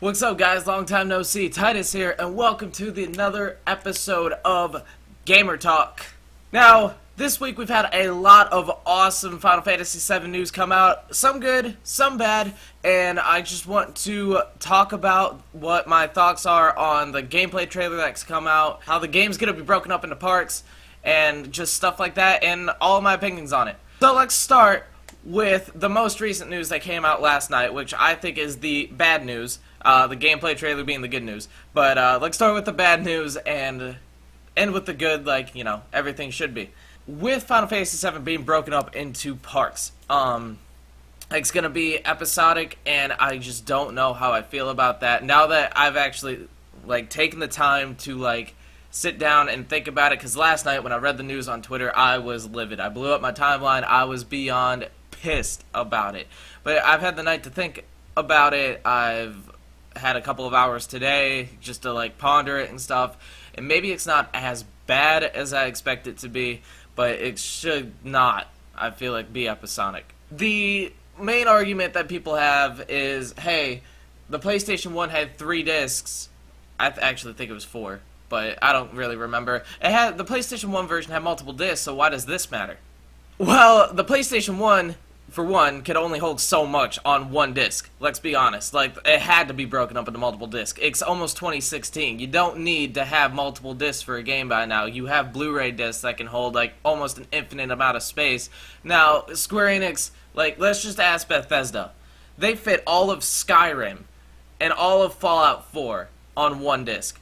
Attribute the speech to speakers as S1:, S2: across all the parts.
S1: What's up, guys? Long time no see. Titus here, and welcome to another episode of GamerTalk. Now, this week we've had a lot of awesome Final Fantasy VII news come out. Some good, some bad, and I just want to talk about what my thoughts are on the gameplay trailer that's come out, how the game's going to be broken up into parts, and just stuff like that, and all of my opinions on it. So let's start with the most recent news that came out last night, which I think is the bad news. The gameplay trailer being the good news. But let's start with the bad news and end with the good, like, you know, everything should be. With Final Fantasy VII being broken up into parts, it's going to be episodic, and I just don't know how I feel about that. Now that I've actually, like, taken the time to, like, sit down and think about it, because last night when I read the news on Twitter, I was livid. I blew up my timeline. I was beyond pissed about it. But I've had the night to think about it. I've had a couple of hours today just to like ponder it and stuff, and maybe it's not as bad as I expect it to be, but it should not, I feel like, be episodic. The main argument that people have is, hey, the PlayStation 1 had 3 discs. I actually think it was 4, but I don't really remember. The PlayStation 1 version had multiple discs, so why does this matter? Well, the PlayStation 1, for one, could only hold so much on one disc. Let's be honest. Like, it had to be broken up into multiple discs. It's almost 2016. You don't need to have multiple discs for a game by now. You have Blu-ray discs that can hold, like, almost an infinite amount of space. Now, Square Enix, like, let's just ask Bethesda. They fit all of Skyrim and all of Fallout 4 on one disc.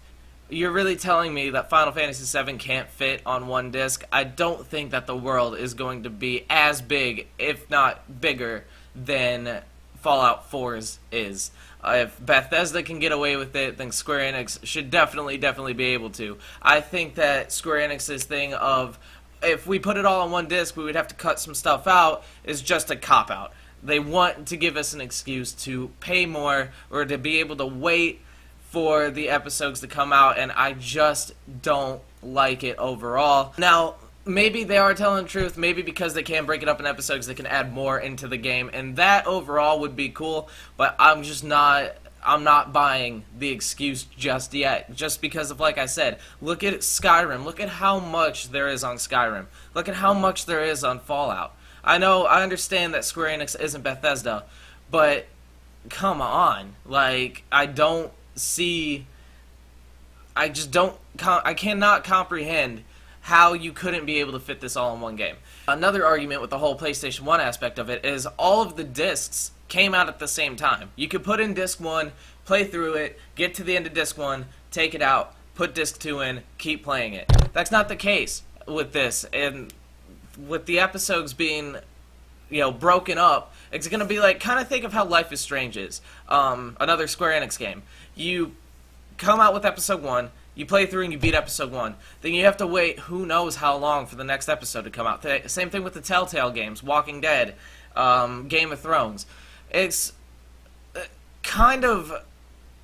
S1: You're really telling me that Final Fantasy VII can't fit on one disc? I don't think that the world is going to be as big, if not bigger, than Fallout 4's is. If Bethesda can get away with it, then Square Enix should definitely be able to. I think that Square Enix's thing of, if we put it all on one disc, we would have to cut some stuff out, is just a cop-out. They want to give us an excuse to pay more, or to be able to wait for the episodes to come out, and I just don't like it overall. Now, maybe they are telling the truth, maybe because they can break it up in episodes, they can add more into the game, and that overall would be cool, but I'm not buying the excuse just yet, just because of, like I said, look at Skyrim, look at how much there is on Skyrim, look at how much there is on Fallout. I understand that Square Enix isn't Bethesda, but come on, like, I cannot comprehend how you couldn't be able to fit this all in one game. Another argument with the whole PlayStation 1 aspect of it is all of the discs came out at the same time. You could put in disc 1, play through it, get to the end of disc 1, take it out, put disc 2 in, keep playing it. That's not the case with this, and with the episodes being, you know, broken up, it's going to be like, kind of think of how Life is Strange is. Another Square Enix game. You come out with episode 1, you play through and you beat episode 1. Then you have to wait who knows how long for the next episode to come out. Same thing with the Telltale games, Walking Dead, Game of Thrones. It's kind of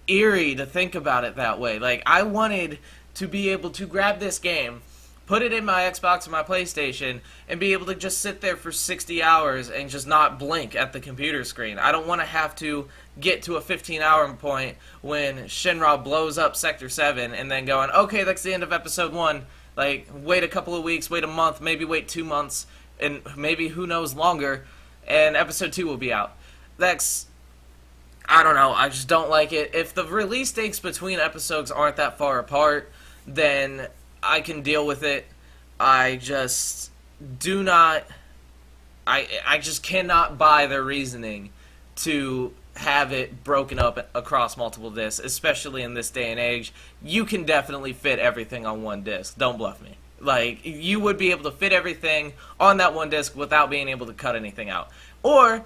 S1: eerie to think about it that way. Like, I wanted to be able to grab this game, put it in my Xbox or my PlayStation, and be able to just sit there for 60 hours and just not blink at the computer screen. I don't want to have to get to a 15-hour point when Shinra blows up Sector 7 and then going, okay, that's the end of Episode 1. Like, wait a couple of weeks, wait a month, maybe wait 2 months, and maybe who knows longer, and Episode 2 will be out. I don't know, I just don't like it. If the release dates between episodes aren't that far apart, then I can deal with it. I just do not, I just cannot buy their reasoning to have it broken up across multiple discs, especially in this day and age. You can definitely fit everything on one disc. Don't bluff me. Like, you would be able to fit everything on that one disc without being able to cut anything out. Or,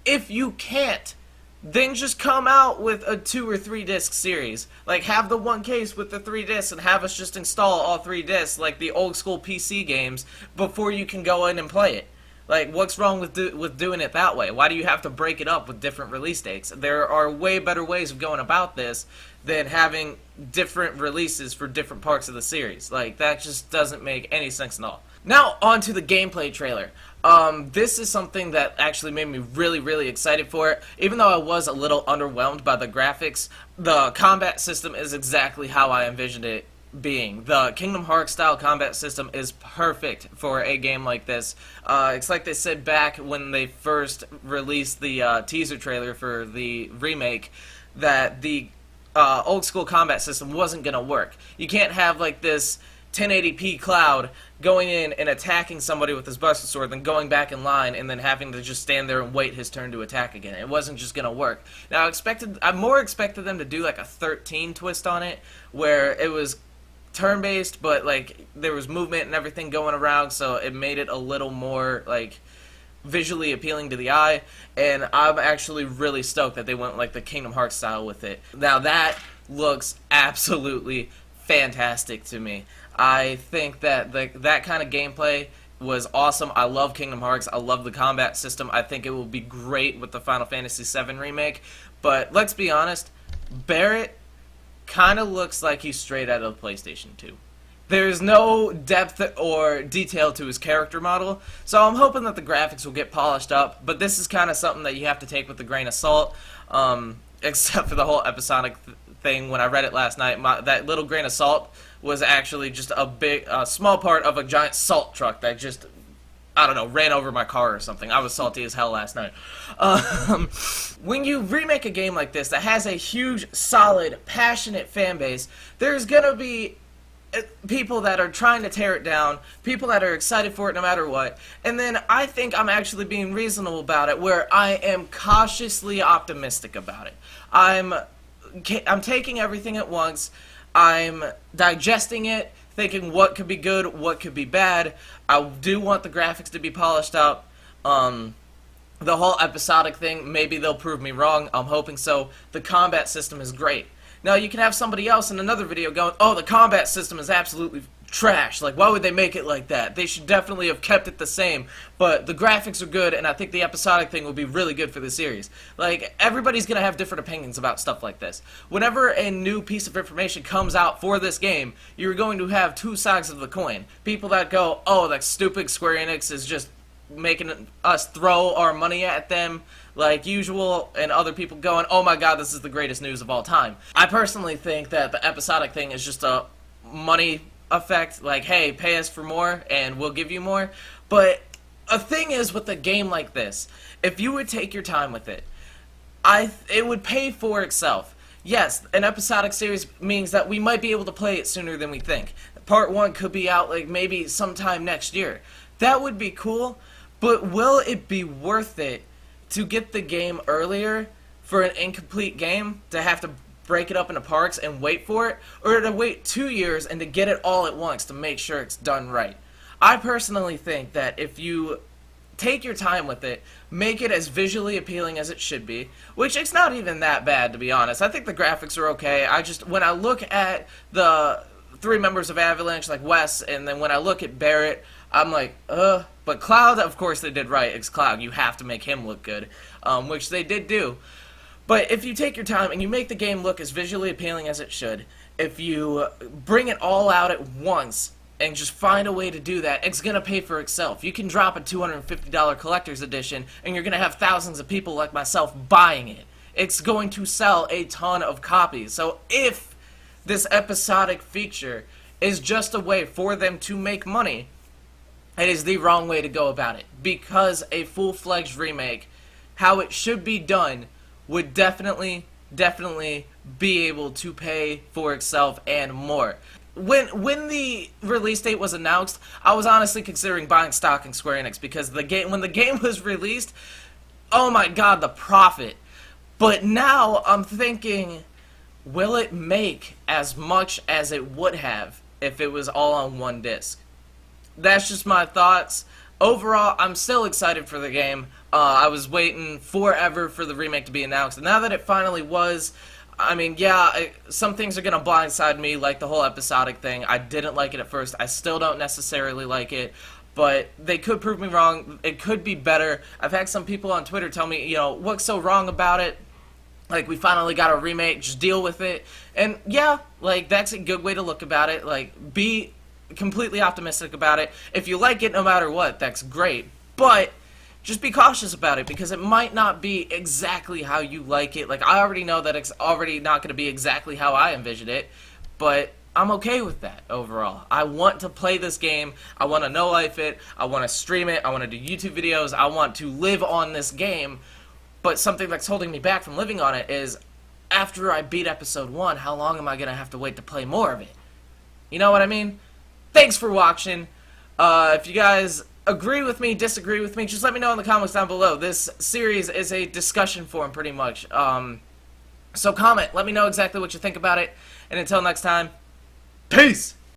S1: if you can't, then just come out with a 2 or 3 disc series. Like, have the one case with the 3 discs and have us just install all 3 discs like the old school PC games before you can go in and play it. Like, what's wrong with doing it that way? Why do you have to break it up with different release dates? There are way better ways of going about this than having different releases for different parts of the series. Like, that just doesn't make any sense at all. Now, on to the gameplay trailer. This is something that actually made me really, really excited for it. Even though I was a little underwhelmed by the graphics, the combat system is exactly how I envisioned it being. The Kingdom Hearts style combat system is perfect for a game like this. It's like they said back when they first released the teaser trailer for the remake, that the old school combat system wasn't going to work. You can't have like this 1080p Cloud going in and attacking somebody with his Buster Sword, then going back in line, and then having to just stand there and wait his turn to attack again. It wasn't just going to work. Now, I more expected them to do like a 13 twist on it, where it was turn-based, but like there was movement and everything going around, so it made it a little more like visually appealing to the eye, and I'm actually really stoked that they went like the Kingdom Hearts style with it. Now that looks absolutely fantastic to me. I think that that kind of gameplay was awesome. I love Kingdom Hearts. I love the combat system. I think it will be great with the Final Fantasy VII Remake. But let's be honest, Barrett kind of looks like he's straight out of PlayStation 2. There's no depth or detail to his character model, so I'm hoping that the graphics will get polished up, but this is kind of something that you have to take with a grain of salt, except for the whole episodic thing. When I read it last night, that little grain of salt was actually just a small part of a giant salt truck that just, I don't know, ran over my car or something. I was salty as hell last night. When you remake a game like this that has a huge, solid, passionate fan base, there's gonna be people that are trying to tear it down, people that are excited for it no matter what, and then I think I'm actually being reasonable about it, where I am cautiously optimistic about it. I'm taking everything at once. I'm digesting it, thinking what could be good, what could be bad. I do want the graphics to be polished up. The whole episodic thing, maybe they'll prove me wrong. I'm hoping so. The combat system is great. Now, you can have somebody else in another video going, oh, the combat system is absolutely trash. Like, why would they make it like that? They should definitely have kept it the same. But the graphics are good, and I think the episodic thing will be really good for the series. Like, everybody's going to have different opinions about stuff like this. Whenever a new piece of information comes out for this game, you're going to have two sides of the coin. People that go, oh, that stupid Square Enix is just making us throw our money at them like usual, and other people going, oh my god, this is the greatest news of all time. I personally think that the episodic thing is just a money effect, like, hey, pay us for more and we'll give you more. But a thing is, with a game like this, if you would take your time with it, it would pay for itself. Yes, an episodic series means that we might be able to play it sooner than we think. Part 1 could be out like maybe sometime next year. That would be cool, but will it be worth it to get the game earlier for an incomplete game, to have to break it up into parts and wait for it, or to wait 2 years and to get it all at once to make sure it's done right? I personally think that if you take your time with it, make it as visually appealing as it should be, which it's not even that bad, to be honest. I think the graphics are okay. When I look at the 3 members of Avalanche, like Wes, and then when I look at Barrett, I'm like, but Cloud, of course they did right. It's Cloud. You have to make him look good, which they did do. But if you take your time and you make the game look as visually appealing as it should, if you bring it all out at once and just find a way to do that, it's going to pay for itself. You can drop a $250 collector's edition and you're going to have thousands of people like myself buying it. It's going to sell a ton of copies. So if this episodic feature is just a way for them to make money, it is the wrong way to go about it, because a full-fledged remake, how it should be done, would definitely be able to pay for itself and more. When the release date was announced, I was honestly considering buying stock in Square Enix, because when the game was released, oh my god, the profit. But now I'm thinking, will it make as much as it would have if it was all on one disc? That's just my thoughts. Overall, I'm still excited for the game. I was waiting forever for the remake to be announced, and now that it finally was, I mean, yeah, some things are going to blindside me, like the whole episodic thing. I didn't like it at first. I still don't necessarily like it, but they could prove me wrong. It could be better. I've had some people on Twitter tell me, what's so wrong about it? Like, we finally got a remake, just deal with it. And yeah, like, that's a good way to look about it. Like, be completely optimistic about it. If you like it no matter what, that's great. But just be cautious about it, because it might not be exactly how you like it. Like, I already know that it's already not going to be exactly how I envisioned it, but I'm okay with that overall. I want to play this game. I want to no-life it. I want to stream it. I want to do YouTube videos. I want to live on this game. But something that's holding me back from living on it is, after I beat Episode 1, how long am I going to have to wait to play more of it? You know what I mean? Thanks for watching. If you guys agree with me, disagree with me, just let me know in the comments down below. This series is a discussion forum, pretty much. So comment. Let me know exactly what you think about it. And until next time, peace!